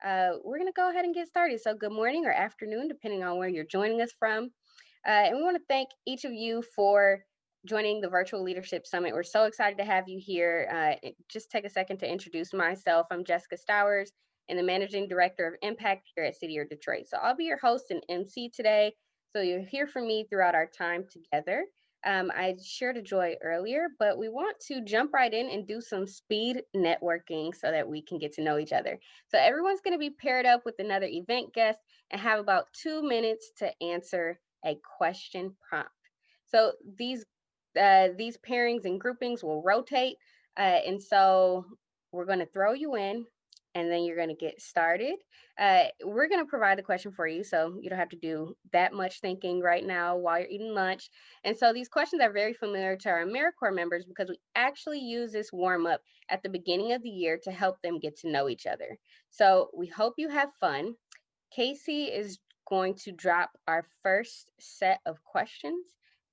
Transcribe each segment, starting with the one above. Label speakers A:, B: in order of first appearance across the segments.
A: we're going to go ahead and get started. So, good morning or afternoon, depending on where you're joining us from. And we want to thank each of you for joining the Virtual Leadership Summit. We're so excited to have you here. Just take a second to introduce myself. I'm Jessica Stowers, and the Managing Director of Impact here at City Year Detroit. So, I'll be your host and MC today. So, you'll hear from me throughout our time together. I shared a joy earlier, but we want to jump right in and do some speed networking so that we can get to know each other. So everyone's going to be paired up with another event guest and have about 2 minutes to answer a question prompt. So these pairings and groupings will rotate, and so we're going to throw you in, and then you're going to get started. We're going to provide the question for you, so you don't have to do that much thinking right now while you're eating lunch. And so these questions are very familiar to our AmeriCorps members because we actually use this warm up at the beginning of the year to help them get to know each other. So we hope you have fun. Casey is going to drop our first set of questions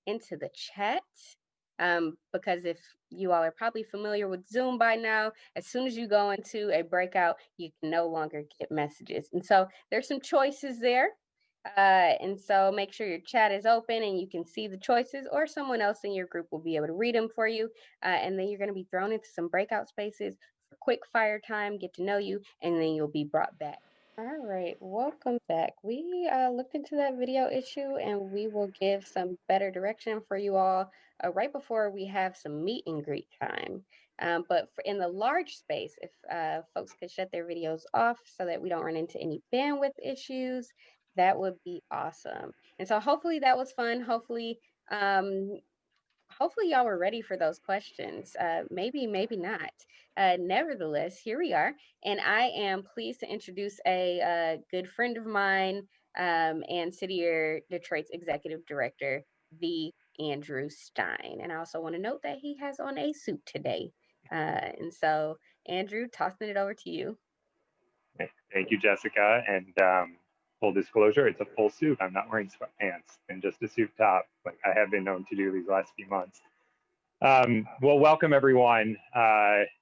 A: into the chat. Because if you all are probably familiar with Zoom by now, as soon as you go into a breakout, you can no longer get messages. And so there's some choices there. And so make sure your chat is open and you can see the choices, or someone else in your group will be able to read them for you. And then you're going to be thrown into some breakout spaces for quick fire time, get to know you, and then you'll be brought back. All right, welcome back. We looked into that video issue and we will give some better direction for you all right before we have some meet and greet time. But in the large space, if folks could shut their videos off so that we don't run into any bandwidth issues, that would be awesome. And so hopefully that was fun. Um, hopefully y'all were ready for those questions. Maybe not. Nevertheless, here we are. And I am pleased to introduce a good friend of mine and City Year Detroit's Executive Director, the Andrew Stein. And I also want to note that he has on a suit today. And so, Andrew, tossing it over to you.
B: Thank you, Jessica. And full disclosure, it's a full suit. I'm not wearing sweatpants and just a suit top, like I have been known to do these last few months. Well, welcome everyone.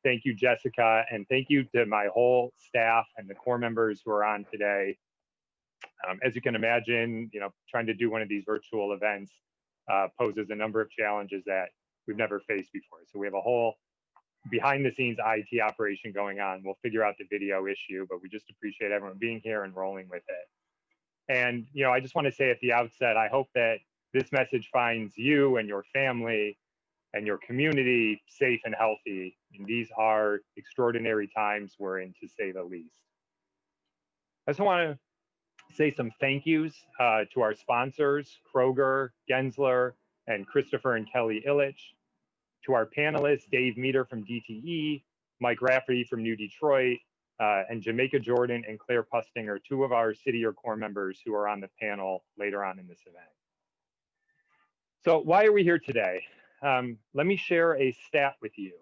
B: Thank you, Jessica, and thank you to my whole staff and the Corps members who are on today. As you can imagine, trying to do one of these virtual events poses a number of challenges that we've never faced before. So we have a whole behind the scenes IT operation going on. We'll figure out the video issue, but we just appreciate everyone being here and rolling with it. And, I just want to say at the outset, I hope that this message finds you and your family and your community safe and healthy. And these are extraordinary times we're in, to say the least. I just want to say some thank yous to our sponsors, Kroger, Gensler, and Christopher and Kelly Illich, to our panelists, Dave Meter from DTE, Mike Rafferty from New Detroit, and Jamaica Jordan and Claire Pustinger, two of our City Year Corps members who are on the panel later on in this event. So why are we here today? Let me share a stat with you.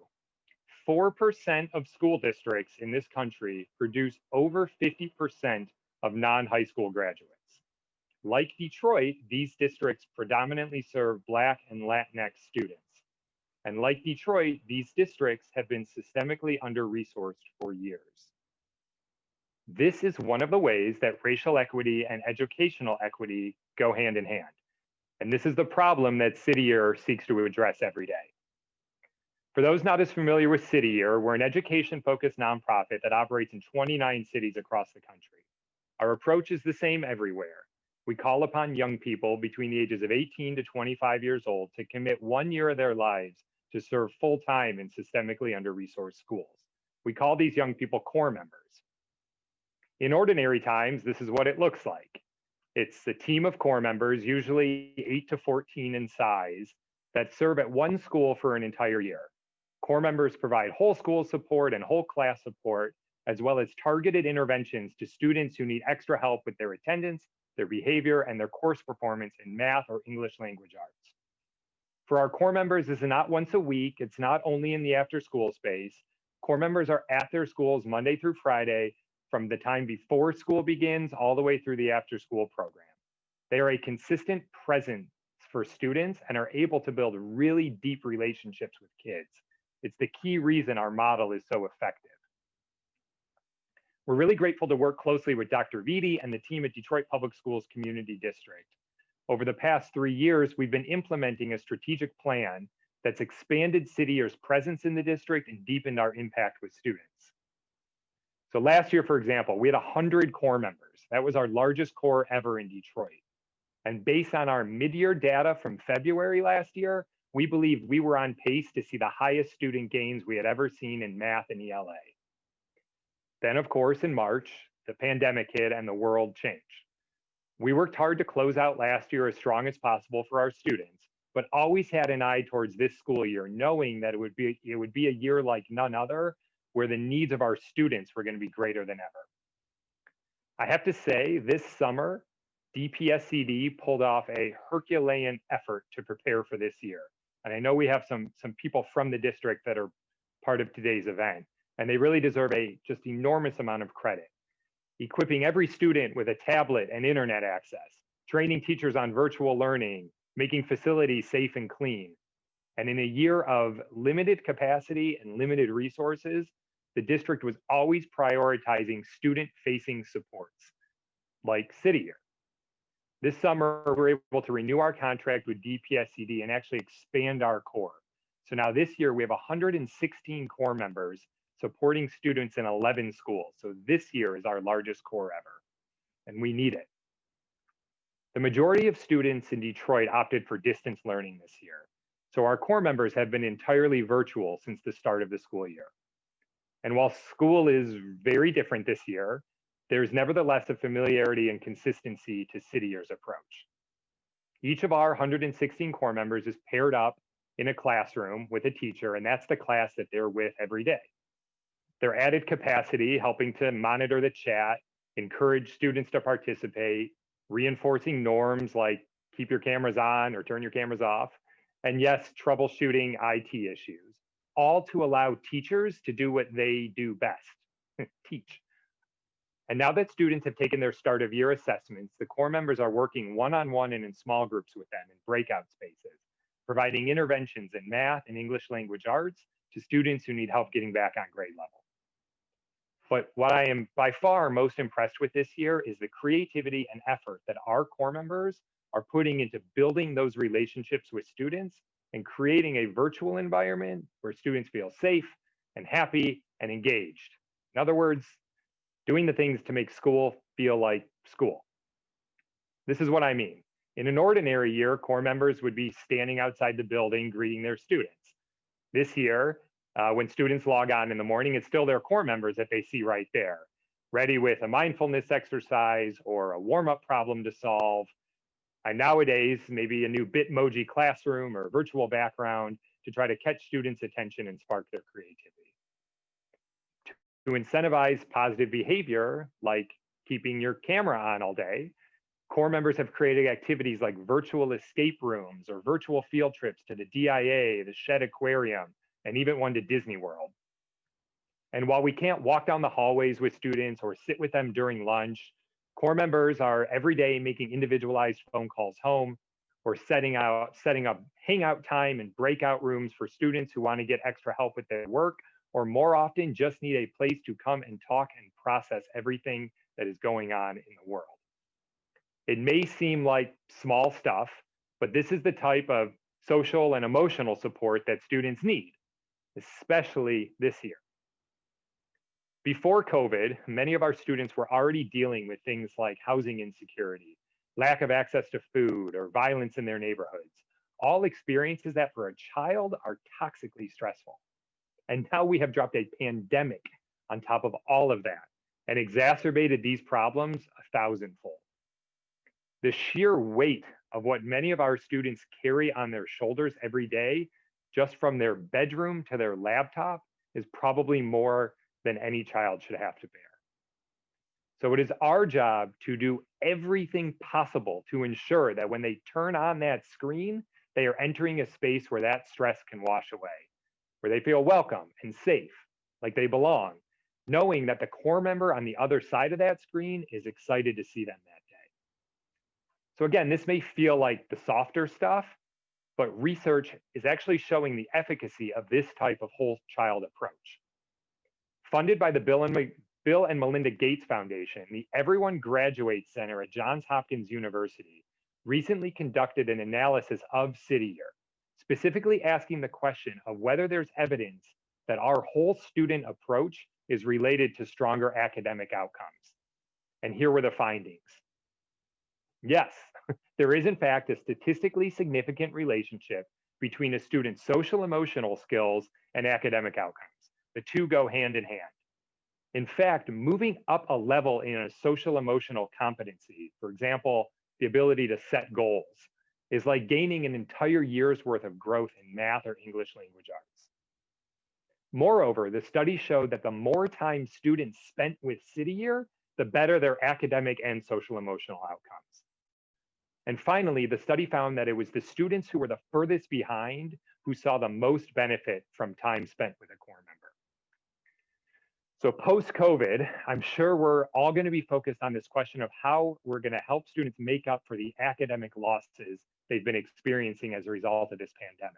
B: 4% of school districts in this country produce over 50% of non-high school graduates. Like Detroit, these districts predominantly serve Black and Latinx students. And like Detroit, these districts have been systemically under-resourced for years. This is one of the ways that racial equity and educational equity go hand in hand. And this is the problem that City Year seeks to address every day. For those not as familiar with City Year, we're an education-focused nonprofit that operates in 29 cities across the country. Our approach is the same everywhere. We call upon young people between the ages of 18 to 25 years old to commit 1 year of their lives to serve full-time in systemically under-resourced schools. We call these young people Corps members. In ordinary times, this is what it looks like. It's a team of Corps members, usually 8 to 14 in size, that serve at one school for an entire year. Corps members provide whole school support and whole class support, as well as targeted interventions to students who need extra help with their attendance, their behavior, and their course performance in math or English language arts. For our Corps members, this is not once a week. It's not only in the after-school space. Corps members are at their schools Monday through Friday, from the time before school begins all the way through the after-school program. They are a consistent presence for students and are able to build really deep relationships with kids. It's the key reason our model is so effective. We're really grateful to work closely with Dr. Vitti and the team at Detroit Public Schools Community District. Over the past 3 years, we've been implementing a strategic plan that's expanded City Year's presence in the district and deepened our impact with students. So last year, for example, we had 100 corps members. That was our largest corps ever in Detroit. And based on our mid-year data from February last year, we believe we were on pace to see the highest student gains we had ever seen in math and ELA. Then, of course, in March, the pandemic hit and the world changed. We worked hard to close out last year as strong as possible for our students, but always had an eye towards this school year, knowing that it would be a year like none other, where the needs of our students were going to be greater than ever. I have to say, this summer, DPSCD pulled off a Herculean effort to prepare for this year. And I know we have some people from the district that are part of today's event, and they really deserve a just enormous amount of credit. Equipping every student with a tablet and internet access, training teachers on virtual learning, making facilities safe and clean. And in a year of limited capacity and limited resources, the district was always prioritizing student-facing supports, like City Year. This summer, we were able to renew our contract with DPSCD and actually expand our corps. So now this year, we have 116 corps members supporting students in 11 schools. So this year is our largest corps ever, and we need it. The majority of students in Detroit opted for distance learning this year. So our corps members have been entirely virtual since the start of the school year. And while school is very different this year, there's nevertheless a familiarity and consistency to City Year's approach. Each of our 116 corps members is paired up in a classroom with a teacher, and that's the class that they're with every day. Their added capacity, helping to monitor the chat, encourage students to participate, reinforcing norms like keep your cameras on or turn your cameras off, and yes, troubleshooting IT issues, all to allow teachers to do what they do best, teach. And now that students have taken their start of year assessments, the corps members are working one-on-one and in small groups with them in breakout spaces, providing interventions in math and English language arts to students who need help getting back on grade level. But what I am by far most impressed with this year is the creativity and effort that our corps members are putting into building those relationships with students and creating a virtual environment where students feel safe and happy and engaged. In other words, doing the things to make school feel like school. This is what I mean. In an ordinary year, corps members would be standing outside the building greeting their students. This year, when students log on in the morning, it's still their corps members that they see right there, ready with a mindfulness exercise or a warm-up problem to solve. And nowadays, maybe a new Bitmoji classroom or virtual background to try to catch students' attention and spark their creativity. To incentivize positive behavior, like keeping your camera on all day, corps members have created activities like virtual escape rooms or virtual field trips to the DIA, the Shed Aquarium, and even one to Disney World. And while we can't walk down the hallways with students or sit with them during lunch, corps members are every day making individualized phone calls home or setting up hangout time and breakout rooms for students who want to get extra help with their work, or more often just need a place to come and talk and process everything that is going on in the world. It may seem like small stuff, but this is the type of social and emotional support that students need, especially this year. Before COVID, many of our students were already dealing with things like housing insecurity, lack of access to food, or violence in their neighborhoods. All experiences that for a child are toxically stressful. And now we have dropped a pandemic on top of all of that and exacerbated these problems 1,000-fold. The sheer weight of what many of our students carry on their shoulders every day, just from their bedroom to their laptop, is probably more than any child should have to bear. So it is our job to do everything possible to ensure that when they turn on that screen, they are entering a space where that stress can wash away, where they feel welcome and safe, like they belong, knowing that the corps member on the other side of that screen is excited to see them that day. So again, this may feel like the softer stuff, but research is actually showing the efficacy of this type of whole child approach. Funded by the Bill Bill and Melinda Gates Foundation, the Everyone Graduates Center at Johns Hopkins University, recently conducted an analysis of City Year, specifically asking the question of whether there's evidence that our whole student approach is related to stronger academic outcomes. And here were the findings. Yes, there is in fact a statistically significant relationship between a student's social emotional skills and academic outcomes. The two go hand in hand. In fact, moving up a level in a social emotional competency, for example, the ability to set goals, is like gaining an entire year's worth of growth in math or English language arts. Moreover, the study showed that the more time students spent with City Year, the better their academic and social emotional outcomes. And finally, the study found that it was the students who were the furthest behind who saw the most benefit from time spent with a core member. So post-COVID, I'm sure we're all going to be focused on this question of how we're going to help students make up for the academic losses they've been experiencing as a result of this pandemic.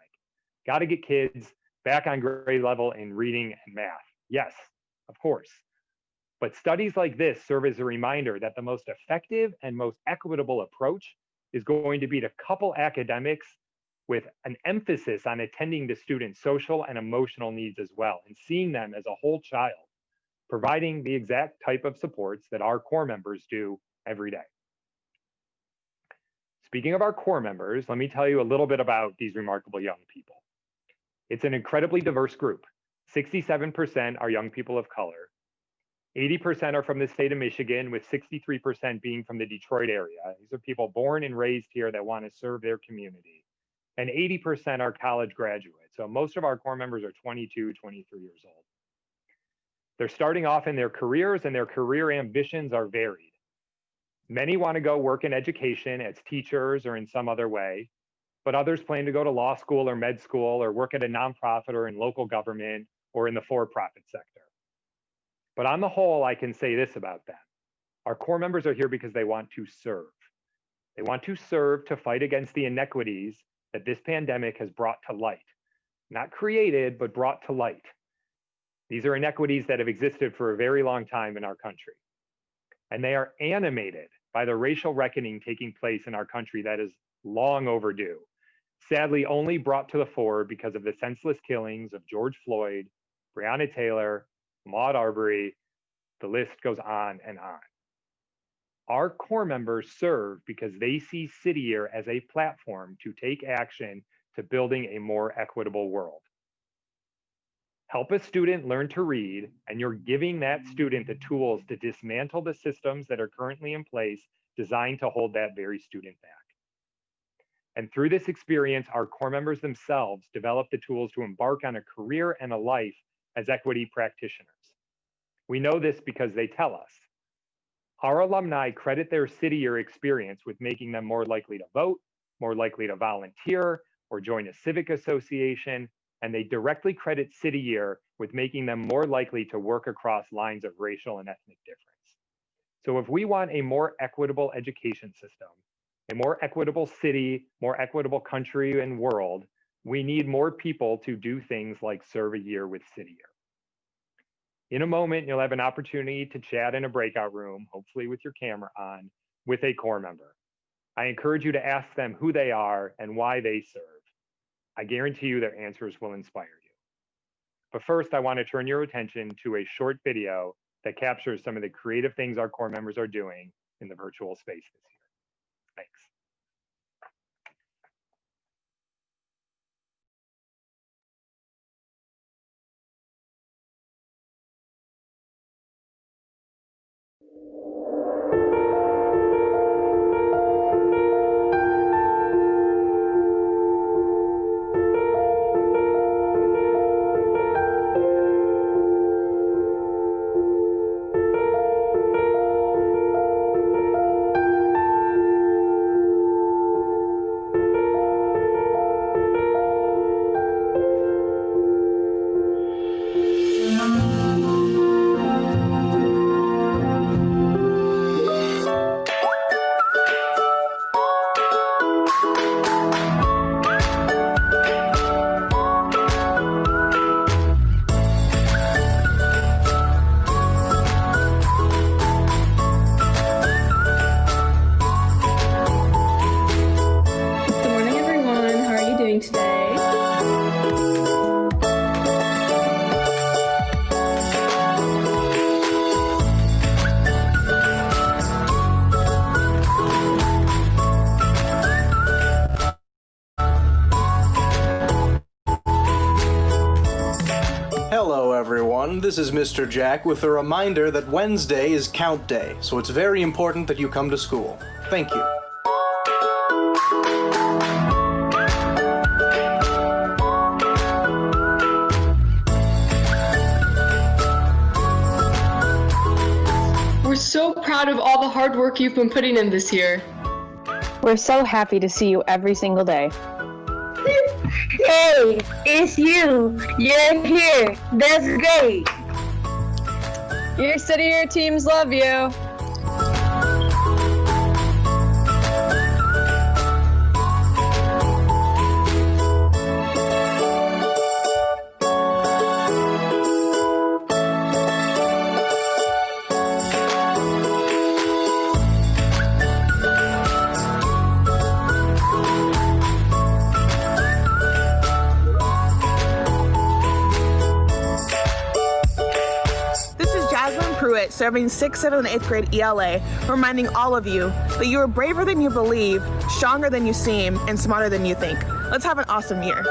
B: Got to get kids back on grade level in reading and math. Yes, of course. But studies like this serve as a reminder that the most effective and most equitable approach is going to be to couple academics with an emphasis on attending to students' social and emotional needs as well, and seeing them as a whole child, providing the exact type of supports that our core members do every day. Speaking of our core members, let me tell you a little bit about these remarkable young people. It's an incredibly diverse group. 67% are young people of color. 80% are from the state of Michigan, with 63% being from the Detroit area. These are people born and raised here that want to serve their community. And 80% are college graduates. So most of our core members are 22, 23 years old. They're starting off in their careers, and their career ambitions are varied. Many want to go work in education as teachers or in some other way, but others plan to go to law school or med school or work at a nonprofit or in local government or in the for-profit sector. But on the whole, I can say this about them. Our core members are here because they want to serve. They want to serve to fight against the inequities that this pandemic has brought to light. Not created, but brought to light. These are inequities that have existed for a very long time in our country. And they are animated by the racial reckoning taking place in our country that is long overdue. Sadly, only brought to the fore because of the senseless killings of George Floyd, Breonna Taylor, Ahmaud Arbery. The list goes on and on. Our core members serve because they see City Year as a platform to take action to building a more equitable world. Help a student learn to read, and you're giving that student the tools to dismantle the systems that are currently in place designed to hold that very student back. And through this experience, our core members themselves develop the tools to embark on a career and a life as equity practitioners. We know this because they tell us. Our alumni credit their City Year experience with making them more likely to vote, more likely to volunteer, or join a civic association, and they directly credit City Year with making them more likely to work across lines of racial and ethnic difference. So if we want a more equitable education system, a more equitable city, more equitable country and world, we need more people to do things like serve a year with City Year. In a moment, you'll have an opportunity to chat in a breakout room, hopefully with your camera on, with a core member. I encourage you to ask them who they are and why they serve. I guarantee you their answers will inspire you. But first, I want to turn your attention to a short video that captures some of the creative things our core members are doing in the virtual space this year. Thanks.
C: this is Mr. Jack with a reminder that Wednesday is count day, so it's very important that you come to school. Thank you.
D: We're so proud of all the hard work you've been putting in this year.
E: We're so happy to see you every single day.
F: Hey, it's you. You're here. That's great.
E: Your City Year teams love you.
G: Serving 6th, 7th, and 8th grade ELA, reminding all of you that you are braver than you believe, stronger than you seem, and smarter than you think. Let's have an awesome year.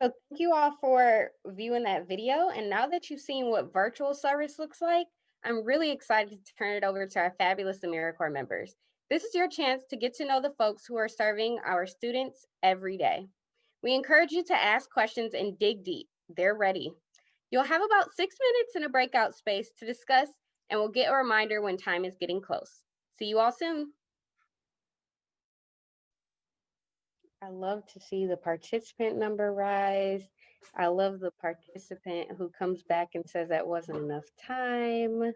A: So thank you all for viewing that video. And now that you've seen what virtual service looks like, I'm really excited to turn it over to our fabulous AmeriCorps members. This is your chance to get to know the folks who are serving our students every day. We encourage you to ask questions and dig deep. They're ready. You'll have about 6 minutes in a breakout space to discuss, and we'll get a reminder when time is getting close. See you all soon. I love to see the participant number rise. I love the participant who comes back and says that wasn't enough time.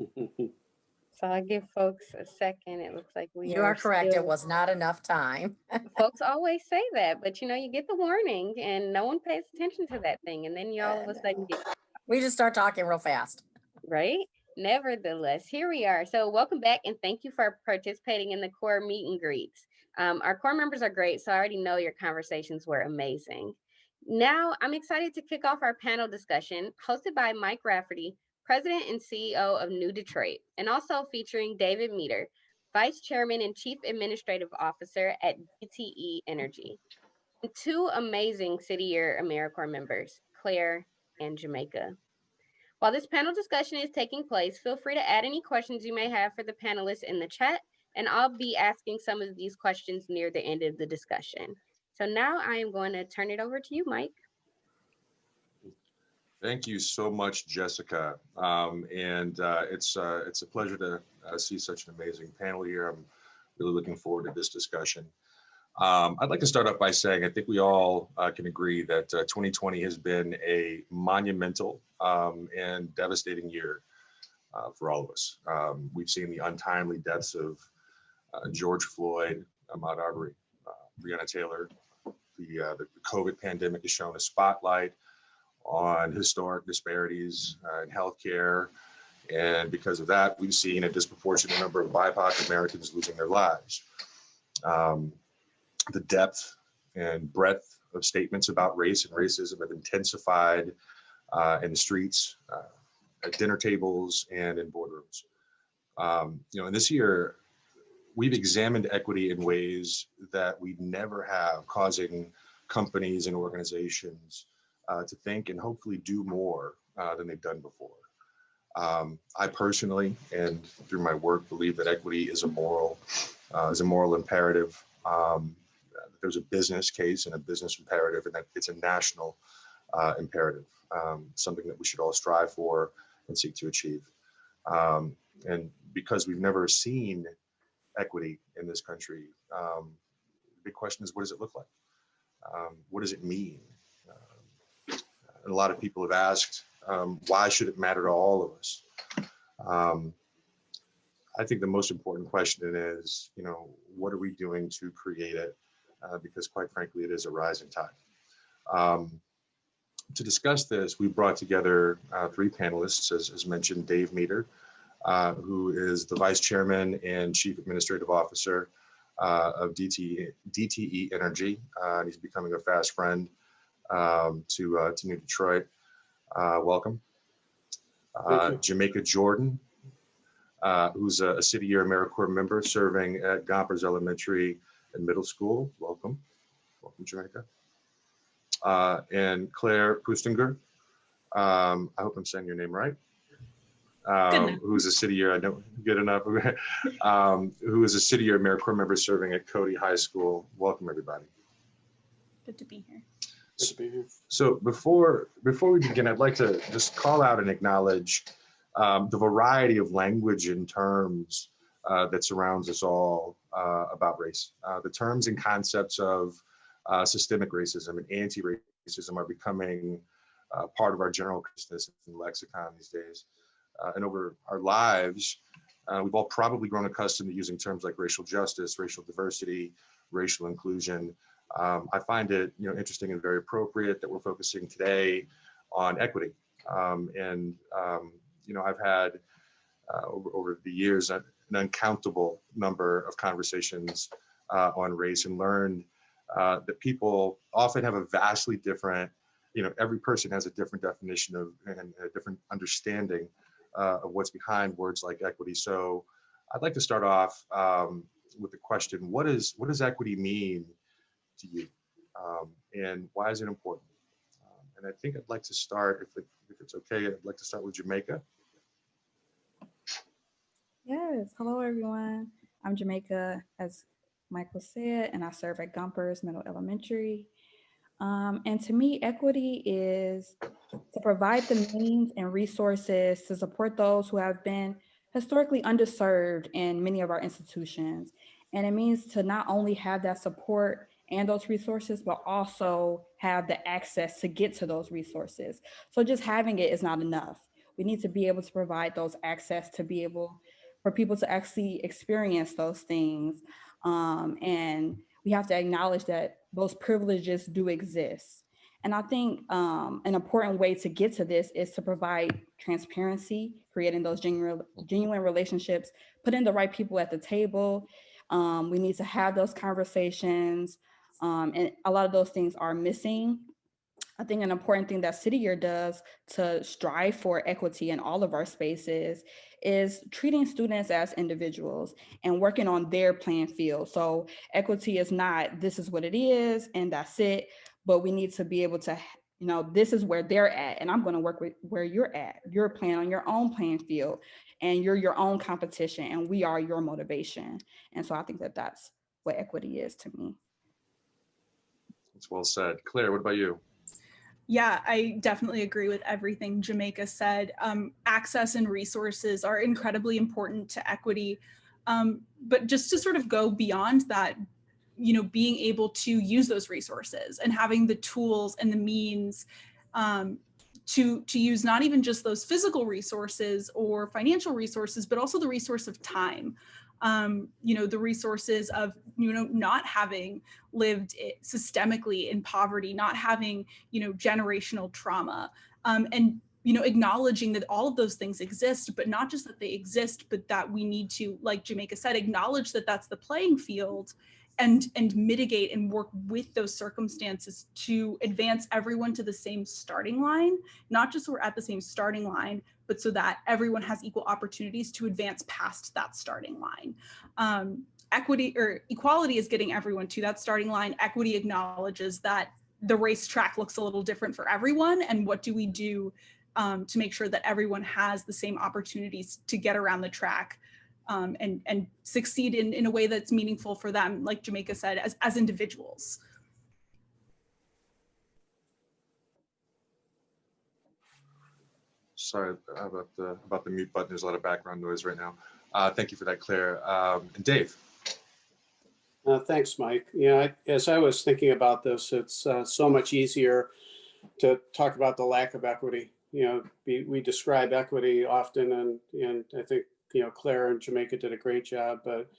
A: So I'll give folks a second. It looks like
H: You are correct. It was not enough time.
A: Folks always say that, but you know, you get the warning and no one pays attention to that thing. And then you all of a sudden get,
H: we just start talking real fast.
A: Right? Nevertheless, here we are. So welcome back and thank you for participating in the Corps meet and greets. Our Corps members are great, so I already know your conversations were amazing. Now, I'm excited to kick off our panel discussion hosted by Mike Rafferty, President and CEO of New Detroit, and also featuring David Meter, Vice Chairman and Chief Administrative Officer at DTE Energy, and two amazing City Year AmeriCorps members, Claire and Jamaica. While this panel discussion is taking place, feel free to add any questions you may have for the panelists in the chat, and I'll be asking some of these questions near the end of the discussion. So now I am going to turn it over to you, Mike.
I: Thank you so much, Jessica. It's a pleasure to see such an amazing panel here. I'm really looking forward to this discussion. I'd like to start off by saying I think we all can agree that 2020 has been a monumental and devastating year for all of us. We've seen the untimely deaths of George Floyd, Ahmaud Arbery, Breonna Taylor. The COVID pandemic has shown a spotlight on historic disparities in healthcare. And because of that, we've seen a disproportionate number of BIPOC Americans losing their lives. The depth and breadth of statements about race and racism have intensified in the streets, at dinner tables, and in boardrooms. And this year, we've examined equity in ways that we never have, causing companies and organizations to think and hopefully do more than they've done before. I personally, and through my work, believe that equity is a moral imperative. There's a business case and a business imperative, and that it's a national imperative, something that we should all strive for and seek to achieve. And because we've never seen equity in this country, the big question is, what does it look like? What does it mean? And a lot of people have asked, why should it matter to all of us? I think the most important question is, what are we doing to create it? Because quite frankly, it is a rising tide. To discuss this, we brought together three panelists, as mentioned, Dave Meter, who is the Vice Chairman and Chief Administrative Officer of DTE Energy. And he's becoming a fast friend to New Detroit. Welcome. Jamaica Jordan, who's a City Year AmeriCorps member serving at Gompers Elementary and Middle School. Welcome. Welcome, Jamaica. And Claire Pustinger. I hope I'm saying your name right. Who's a City Year, I don't good enough. Who is a City Year AmeriCorps member serving at Cody High School. Welcome, everybody.
J: Good to be here.
K: Good to be here.
I: So before we begin, I'd like to just call out and acknowledge the variety of language and terms that surrounds us all about race. The terms and concepts of systemic racism and anti-racism are becoming part of our general consciousness and lexicon these days. And over our lives, we've all probably grown accustomed to using terms like racial justice, racial diversity, racial inclusion. I find it interesting and very appropriate that we're focusing today on equity. I've had over the years an uncountable number of conversations on race and learned that people often have a vastly different, every person has a different definition of and a different understanding of what's behind words like equity. So I'd like to start off with the question, what does equity mean to you? And why is it important? And I think I'd like to start, if it's okay, I'd like to start with Jamaica.
J: Yes. Hello, everyone. I'm Jamaica, as Michael said, and I serve at Gompers Middle Elementary. And to me, equity is to provide the means and resources to support those who have been historically underserved in many of our institutions. And it means to not only have that support and those resources, but also have the access to get to those resources. So just having it is not enough. We need to be able to provide those access to be able for people to actually experience those things. And we have to acknowledge that those privileges do exist. And I think an important way to get to this is to provide transparency, creating those genuine relationships, putting the right people at the table. We need to have those conversations. And a lot of those things are missing. I think an important thing that City Year does to strive for equity in all of our spaces is treating students as individuals and working on their playing field. So equity is not, this is what it is and that's it, but we need to be able to, this is where they're at and I'm going to work with where you're at. You're playing on your own playing field and you're your own competition and we are your motivation. And so I think that that's what equity is to me.
I: That's well said. Claire, what about you?
L: Yeah, I definitely agree with everything Jamaica said. Access and resources are incredibly important to equity. But just to sort of go beyond that, being able to use those resources and having the tools and the means to use not even just those physical resources or financial resources, but also the resource of time. The resources of, not having lived systemically in poverty, not having, generational trauma, and, acknowledging that all of those things exist, but not just that they exist, but that we need to, like Jamaica said, acknowledge that that's the playing field and mitigate and work with those circumstances to advance everyone to the same starting line, not just so we're at the same starting line, but so that everyone has equal opportunities to advance past that starting line. Equity or equality is getting everyone to that starting line. Equity acknowledges that the racetrack looks a little different for everyone. And what do we do to make sure that everyone has the same opportunities to get around the track and succeed in a way that's meaningful for them, like Jamaica said, as individuals.
I: Sorry about the mute button. There's a lot of background noise right now. Thank you for that, Claire. And Dave.
K: Thanks, Mike. As I was thinking about this, it's so much easier to talk about the lack of equity. We describe equity often, and I think Claire and Jamaica did a great job, but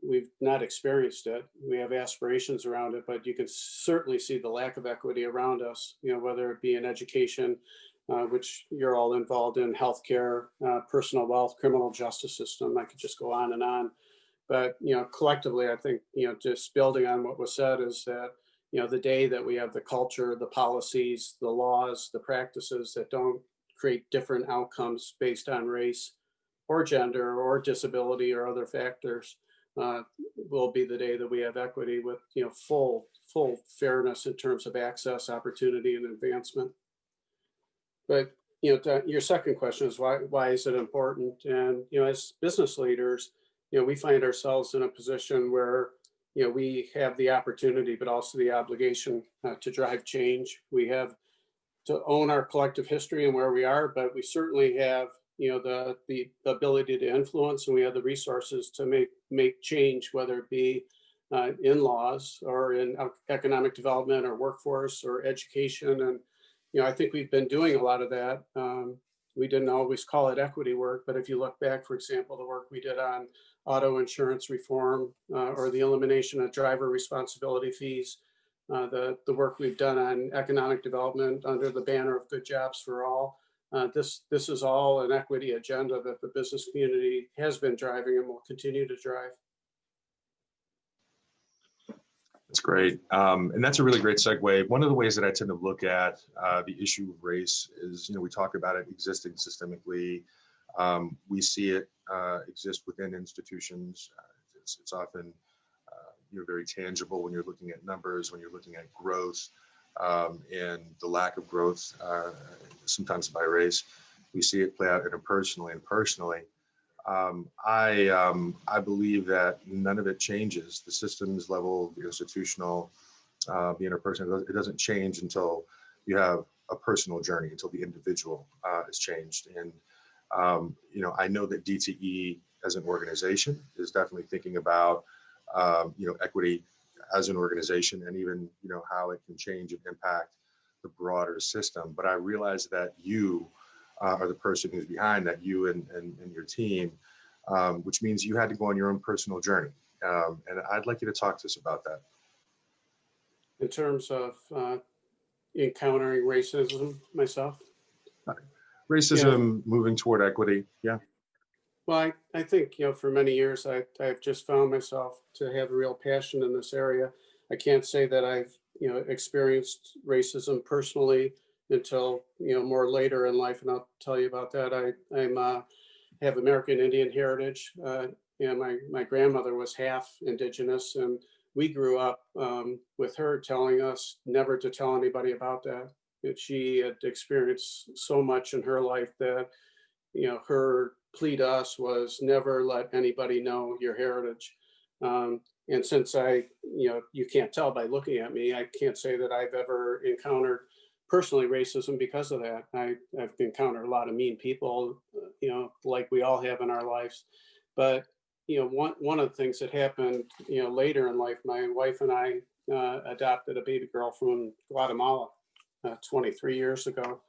K: we've not experienced it. We have aspirations around it, but you can certainly see the lack of equity around us. Whether it be in education, which you're all involved in: healthcare, personal wealth, criminal justice system. I could just go on and on. But, collectively, I think, just building on what was said is that, the day that we have the culture, the policies, the laws, the practices that don't create different outcomes based on race or gender or disability or other factors, will be the day that we have equity with, full fairness in terms of access, opportunity, and advancement. But, your second question is why is it important? And, as business leaders, we find ourselves in a position where, we have the opportunity, but also the obligation to drive change. We have to own our collective history and where we are, but we certainly have, the ability to influence, and we have the resources to make change, whether it be in laws or in economic development or workforce or education. And, I think we've been doing a lot of that. We didn't always call it equity work, but if you look back, for example, the work we did on auto insurance reform or the elimination of driver responsibility fees, the work we've done on economic development under the banner of Good Jobs for All, this is all an equity agenda that the business community has been driving and will continue to drive.
I: That's great. And that's a really great segue. One of the ways that I tend to look at the issue of race is, we talk about it existing systemically. We see it exist within institutions. It's often very tangible when you're looking at numbers, when you're looking at growth, and the lack of growth, sometimes by race. We see it play out interpersonally and personally. I believe that none of it changes. The systems level, the institutional, the interpersonal, it doesn't change until you have a personal journey, until the individual is changed. And, I know that DTE as an organization is definitely thinking about, equity as an organization, and even, how it can change and impact the broader system. But I realize that you are the person who's behind that, you and your team, which means you had to go on your own personal journey. And I'd like you to talk to us about that.
K: In terms of encountering racism myself?
I: Racism, moving toward equity, yeah.
K: Well, I think, for many years, I've just found myself to have a real passion in this area. I can't say that I've, experienced racism personally until, more later in life, and I'll tell you about that. I have American Indian heritage. My grandmother was half indigenous, and we grew up with her telling us never to tell anybody about that. She had experienced so much in her life that, her plea to us was never let anybody know your heritage. And since you can't tell by looking at me, I can't say that I've ever encountered personally racism because of that. I've encountered a lot of mean people, like we all have in our lives. But, one of the things that happened, later in life, my wife and I adopted a baby girl from Guatemala 23 years ago.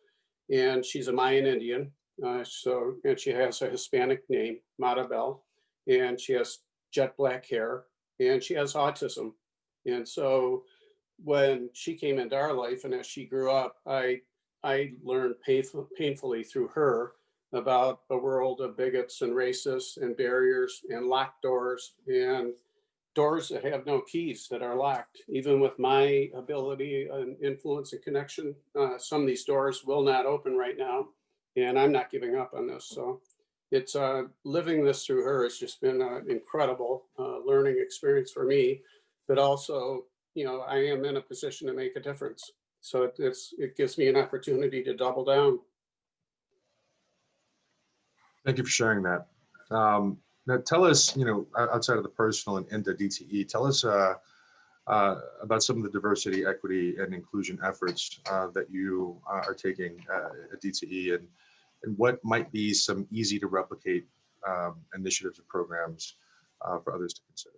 K: And she's a Mayan Indian. And she has a Hispanic name, Maribel, and she has jet black hair, and she has autism. And so when she came into our life, and as she grew up, I learned painfully through her about a world of bigots and racists and barriers and locked doors and doors that have no keys, that are locked. Even with my ability and influence and connection, some of these doors will not open right now. And I'm not giving up on this. So it's living this through her has just been an incredible learning experience for me. But also, I am in a position to make a difference. So it gives me an opportunity to double down.
I: Thank you for sharing that. Now tell us, outside of the personal and into DTE, tell us about some of the diversity, equity, and inclusion efforts that you are taking at DTE, and what might be some easy to replicate initiatives and programs for others to consider.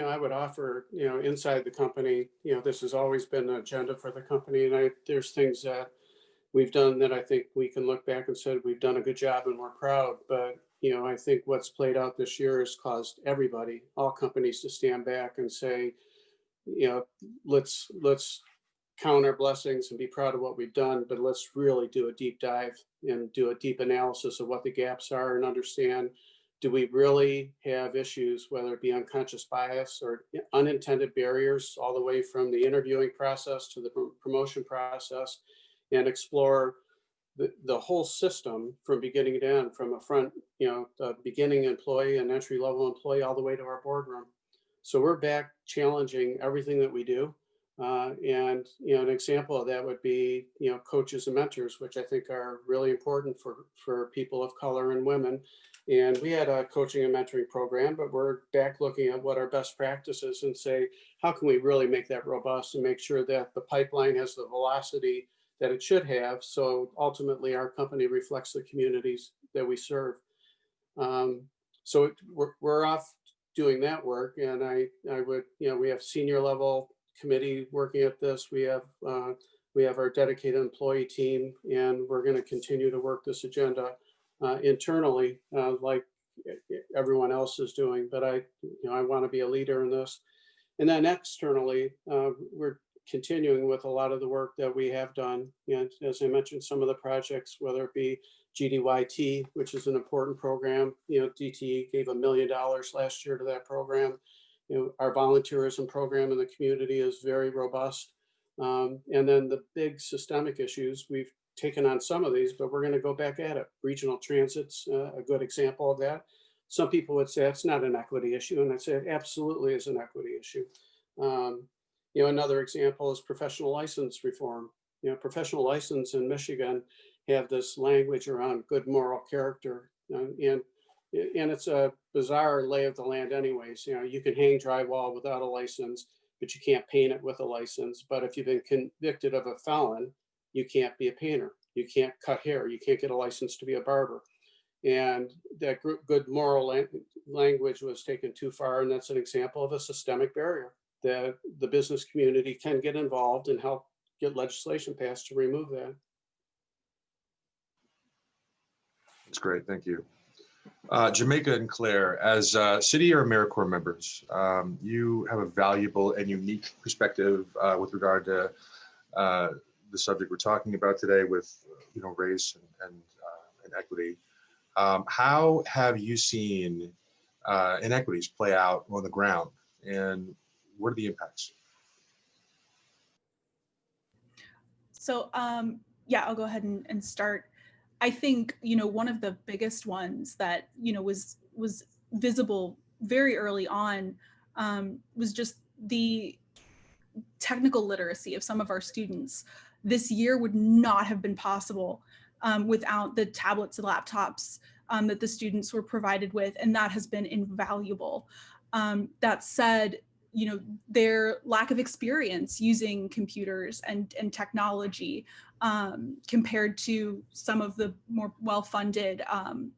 K: I would offer, inside the company, this has always been an agenda for the company, and there's things that we've done that I think we can look back and say we've done a good job and we're proud. But I think what's played out this year has caused everybody, all companies, to stand back and say, let's count our blessings and be proud of what we've done, but let's really do a deep dive and do a deep analysis of what the gaps are and understand, do we really have issues, whether it be unconscious bias or unintended barriers, all the way from the interviewing process to the promotion process, and explore the whole system from beginning to end, from a front, the beginning employee and entry level employee all the way to our boardroom. So we're back challenging everything that we do. And an example of that would be, coaches and mentors, which I think are really important for people of color and women. And we had a coaching and mentoring program, but we're back looking at what our best practices and say, how can we really make that robust and make sure that the pipeline has the velocity that it should have, so ultimately our company reflects the communities that we serve. So we're off doing that work, and I would, we have senior level committee working at this. We have our dedicated employee team, and we're going to continue to work this agenda internally, like everyone else is doing. But I want to be a leader in this, and then externally, we're continuing with a lot of the work that we have done. And as I mentioned, some of the projects, whether it be GDYT, which is an important program, DTE gave $1 million last year to that program. Our volunteerism program in the community is very robust. And then the big systemic issues, we've taken on some of these, but we're going to go back at it. Regional transit's a good example of that. Some people would say it's not an equity issue, and I'd say it absolutely is an equity issue. Another example is professional license reform. Professional license in Michigan have this language around good moral character, and it's a bizarre lay of the land anyways. You can hang drywall without a license, but you can't paint it with a license. But if you've been convicted of a felon, you can't be a painter. You can't cut hair. You can't get a license to be a barber. And that good moral language was taken too far, and that's an example of a systemic barrier that the business community can get involved and help get legislation passed to remove that.
I: That's great, thank you. Jamaica and Claire, as City Year AmeriCorps members, you have a valuable and unique perspective with regard to the subject we're talking about today with race and equity. How have you seen inequities play out on the ground, and what are the impacts?
L: So yeah, I'll go ahead and start. I think, one of the biggest ones that, was visible very early on was just the technical literacy of some of our students. This year would not have been possible without the tablets and laptops that the students were provided with, and that has been invaluable. That said, their lack of experience using computers and technology compared to some of the more well-funded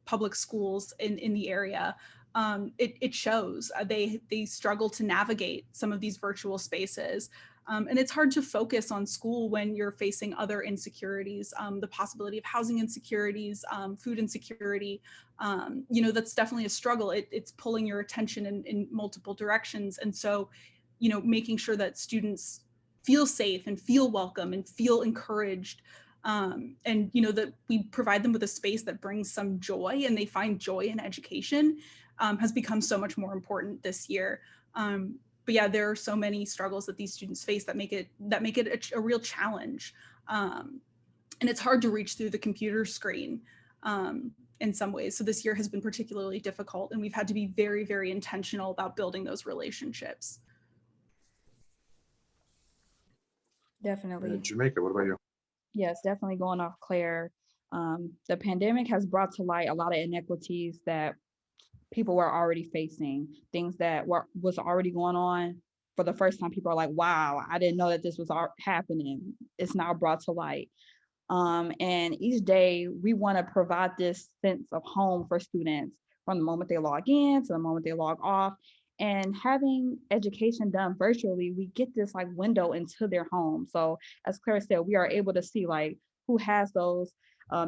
L: public schools in the area, it shows. They struggle to navigate some of these virtual spaces. And it's hard to focus on school when you're facing other insecurities, the possibility of housing insecurities, food insecurity. That's definitely a struggle. It's pulling your attention in multiple directions. And so, making sure that students feel safe and feel welcome and feel encouraged, and that we provide them with a space that brings some joy and they find joy in education has become so much more important this year. But yeah, there are so many struggles that these students face that make it a real challenge. And it's hard to reach through the computer screen in some ways. So this year has been particularly difficult, and we've had to be very, very intentional about building those relationships.
J: Definitely.
I: Jamaica, what about you?
J: Yes, definitely going off Claire. The pandemic has brought to light a lot of inequities that people were already facing, things that was already going on. For the first time, people are like, wow, I didn't know that this was happening. It's now brought to light. And each day we want to provide this sense of home for students from the moment they log in to the moment they log off. And having education done virtually, we get this window into their home. So as Claire said, we are able to see who has those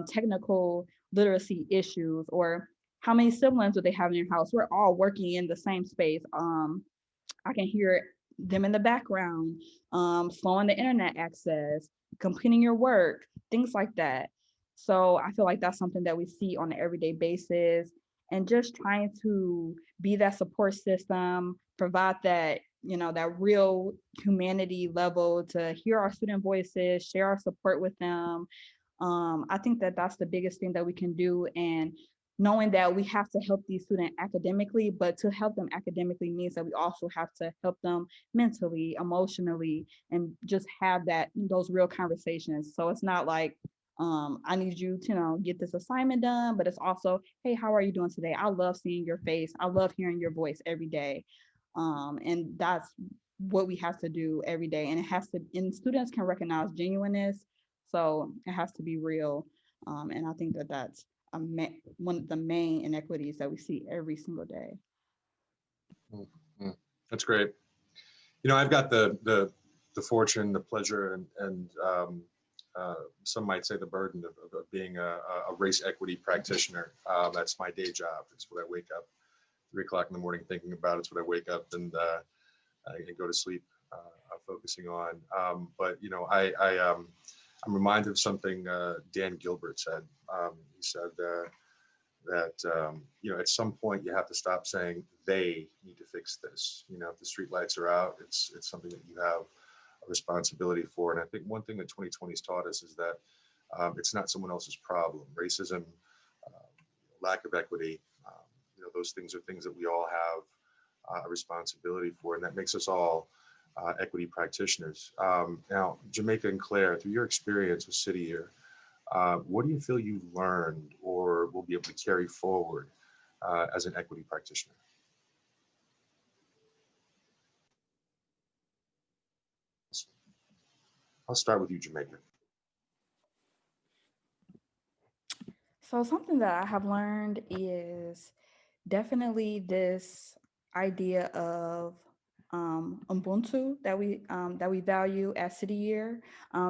J: technical literacy issues, or how many siblings do they have in your house. We're all working in the same space. I can hear them in the background, slowing the internet access, completing your work, things like that. So I feel like that's something that we see on an everyday basis, and just trying to be that support system, provide that, that real humanity level to hear our student voices, share our support with them. I think that that's the biggest thing that we can do. And knowing that we have to help these students academically, but to help them academically means that we also have to help them mentally, emotionally, and just have those real conversations. So it's not like, I need you to, get this assignment done, but it's also, hey, how are you doing today? I love seeing your face. I love hearing your voice every day. And that's what we have to do every day. And students can recognize genuineness. So it has to be real. And I think that that's one of the main inequities that we see every single day.
I: That's great. I've got the fortune, the pleasure, and some might say the burden of being a race equity practitioner. That's my day job. It's what I wake up 3 o'clock in the morning thinking about. It's what I wake up and I go to sleep focusing on. But I'm reminded of something Dan Gilbert said. He said that at some point you have to stop saying they need to fix this. If the street lights are out, it's something that you have a responsibility for. And I think one thing that 2020 has taught us is that it's not someone else's problem. Racism, lack of equity, those things are things that we all have a responsibility for, and that makes us all equity practitioners. Now, Jamaica and Claire, through your experience with City Year, what do you feel you've learned or will be able to carry forward as an equity practitioner? I'll start with you, Jamaica.
J: So something that I have learned is definitely this idea of Ubuntu that we value at City Year.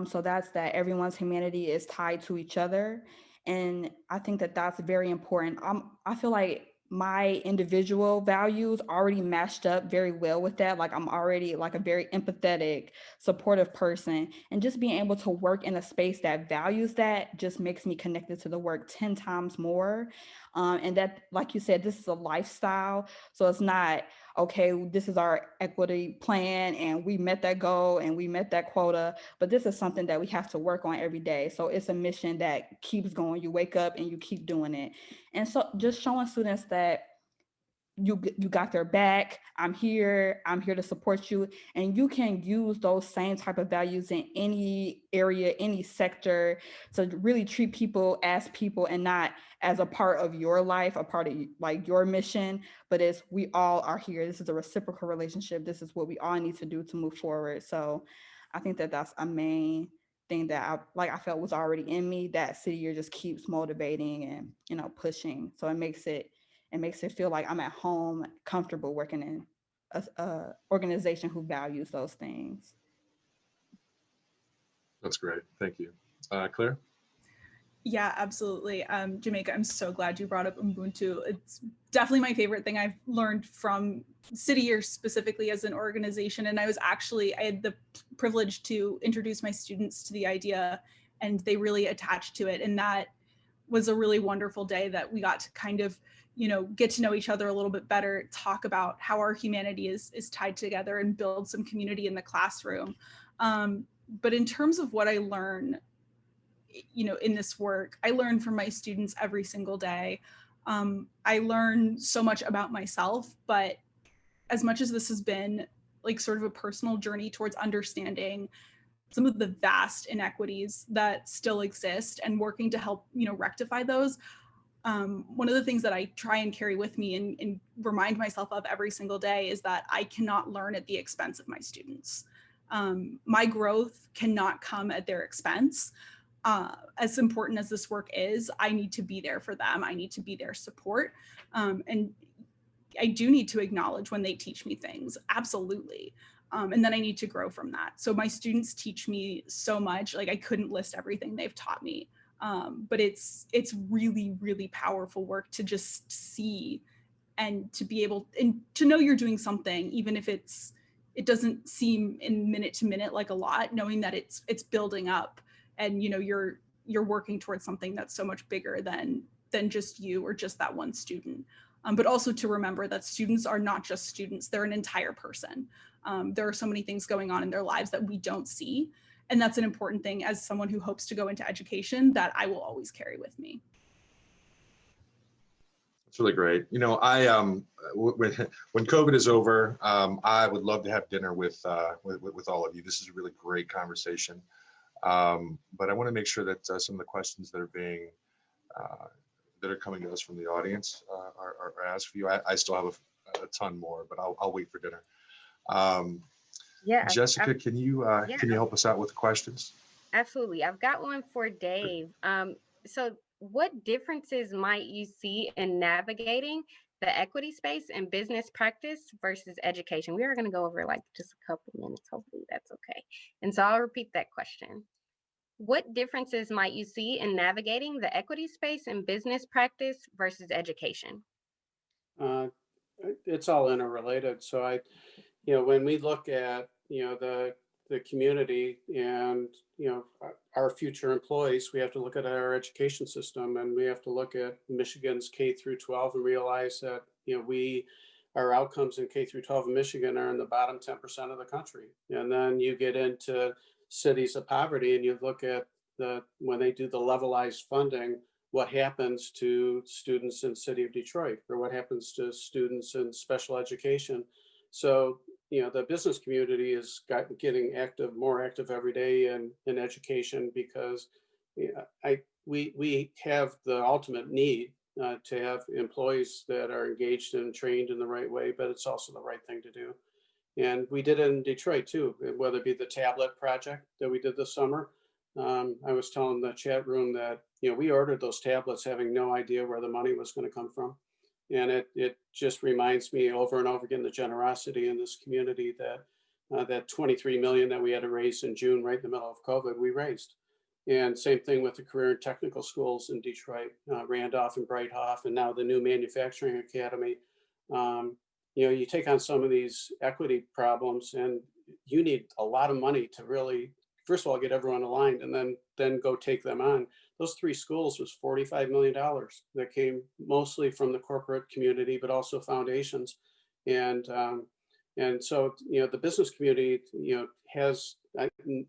J: So that's that everyone's humanity is tied to each other, and I think that that's very important. I feel like my individual values already matched up very well with that. Like I'm already like a very empathetic, supportive person, and just being able to work in a space that values that just makes me connected to the work 10 times more. And that, like you said, this is a lifestyle. So it's not, okay, this is our equity plan and we met that goal and we met that quota, but this is something that we have to work on every day. So it's a mission that keeps going. You wake up and you keep doing it. And so just showing students that you got their back. I'm here to support you. And you can use those same type of values in any area, any sector, to really treat people and not as a part of your life, a part of like your mission, but as we all are here. This is a reciprocal relationship. This is what we all need to do to move forward. So I think that that's a main thing that I felt was already in me, that City Year just keeps motivating and, pushing. So it makes it feel like I'm at home, comfortable working in a organization who values those things.
I: That's great. Thank you. Claire?
L: Yeah, absolutely. Jamaica, I'm so glad you brought up Ubuntu. It's definitely my favorite thing I've learned from City Year specifically as an organization. And I had the privilege to introduce my students to the idea, and they really attached to it. And that was a really wonderful day that we got to kind of, get to know each other a little bit better, talk about how our humanity is tied together and build some community in the classroom. But in terms of what I learn, in this work, I learn from my students every single day. I learn so much about myself, but as much as this has been like sort of a personal journey towards understanding some of the vast inequities that still exist and working to help, rectify those. One of the things that I try and carry with me and remind myself of every single day is that I cannot learn at the expense of my students. My growth cannot come at their expense. As important as this work is, I need to be there for them. I need to be their support. And I do need to acknowledge when they teach me things, absolutely. And then I need to grow from that. So my students teach me so much, like I couldn't list everything they've taught me. But it's really, really powerful work to just see and to be able and to know you're doing something, even if it's it doesn't seem in minute to minute like a lot, knowing that it's building up, and you're working towards something that's so much bigger than just you or just that one student. But also to remember that students are not just students, they're an entire person. There are so many things going on in their lives that we don't see. And that's an important thing as someone who hopes to go into education that I will always carry with me.
I: It's really great. When COVID is over, I would love to have dinner with all of you. This is a really great conversation. But I want to make sure that some of the questions that are coming to us from the audience are asked for you. I still have a ton more, but I'll wait for dinner.
A: Yeah,
I: Jessica, can you help us out with the questions?
A: Absolutely. I've got one for Dave. So what differences might you see in navigating the equity space and business practice versus education? We are going to go over like just a couple minutes. Hopefully that's okay. And so I'll repeat that question. What differences might you see in navigating the equity space and business practice versus education?
K: It's all interrelated. So when we look at, the community and, our future employees, we have to look at our education system, and we have to look at Michigan's K through 12 and realize that, our outcomes in K through 12 in Michigan are in the bottom 10% of the country. And then you get into cities of poverty and you look at when they do the levelized funding, what happens to students in the city of Detroit, or what happens to students in special education. So, the business community is getting more active every day in education, because we have the ultimate need to have employees that are engaged and trained in the right way, but it's also the right thing to do. And we did it in Detroit too, whether it be the tablet project that we did this summer. I was telling the chat room that, we ordered those tablets having no idea where the money was going to come from. And it just reminds me over and over again, the generosity in this community that 23 million that we had to raise in June, right in the middle of COVID, we raised. And same thing with the career and technical schools in Detroit, Randolph and Breithoff, and now the new manufacturing academy. You take on some of these equity problems and you need a lot of money to really, first of all, get everyone aligned and then go take them on. Those 3 schools was $45 million that came mostly from the corporate community, but also foundations. And so, the business community,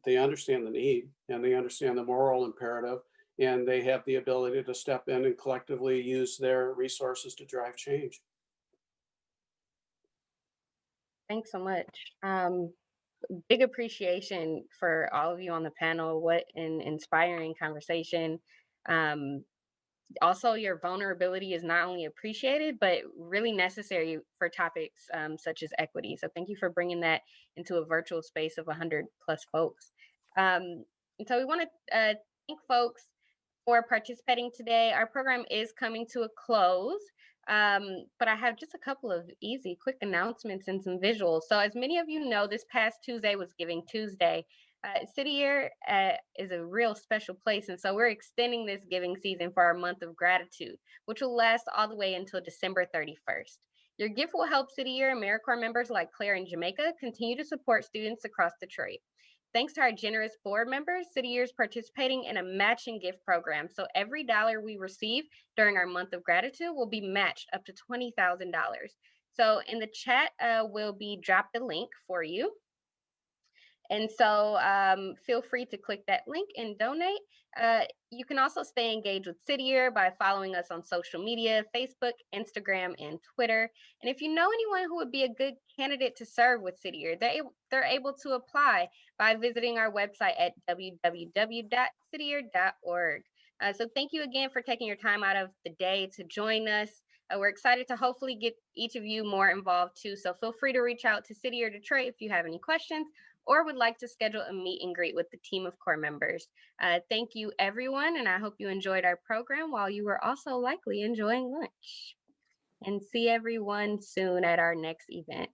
K: they understand the need and they understand the moral imperative, and they have the ability to step in and collectively use their resources to drive change.
A: Thanks so much. Big appreciation for all of you on the panel. What an inspiring conversation. Also, your vulnerability is not only appreciated, but really necessary for topics such as equity. So thank you for bringing that into a virtual space of 100 plus folks. And so we want to thank folks for participating today. Our program is coming to a close. But I have just a couple of easy, quick announcements and some visuals. So as many of you know, this past Tuesday was Giving Tuesday. City Year is a real special place. And so we're extending this giving season for our month of gratitude, which will last all the way until December 31st. Your gift will help City Year AmeriCorps members like Claire and Jamaica continue to support students across Detroit. Thanks to our generous board members, City Year is participating in a matching gift program. So every dollar we receive during our month of gratitude will be matched up to $20,000. So in the chat, will be dropped the link for you. And so feel free to click that link and donate. You can also stay engaged with City Year by following us on social media, Facebook, Instagram, and Twitter. And if you know anyone who would be a good candidate to serve with City Year, they're able to apply by visiting our website at www.cityyear.org. So thank you again for taking your time out of the day to join us. We're excited to hopefully get each of you more involved too. So feel free to reach out to City Year Detroit if you have any questions or would like to schedule a meet and greet with the team of core members. Thank you, everyone, and I hope you enjoyed our program while you were also likely enjoying lunch. And see everyone soon at our next event.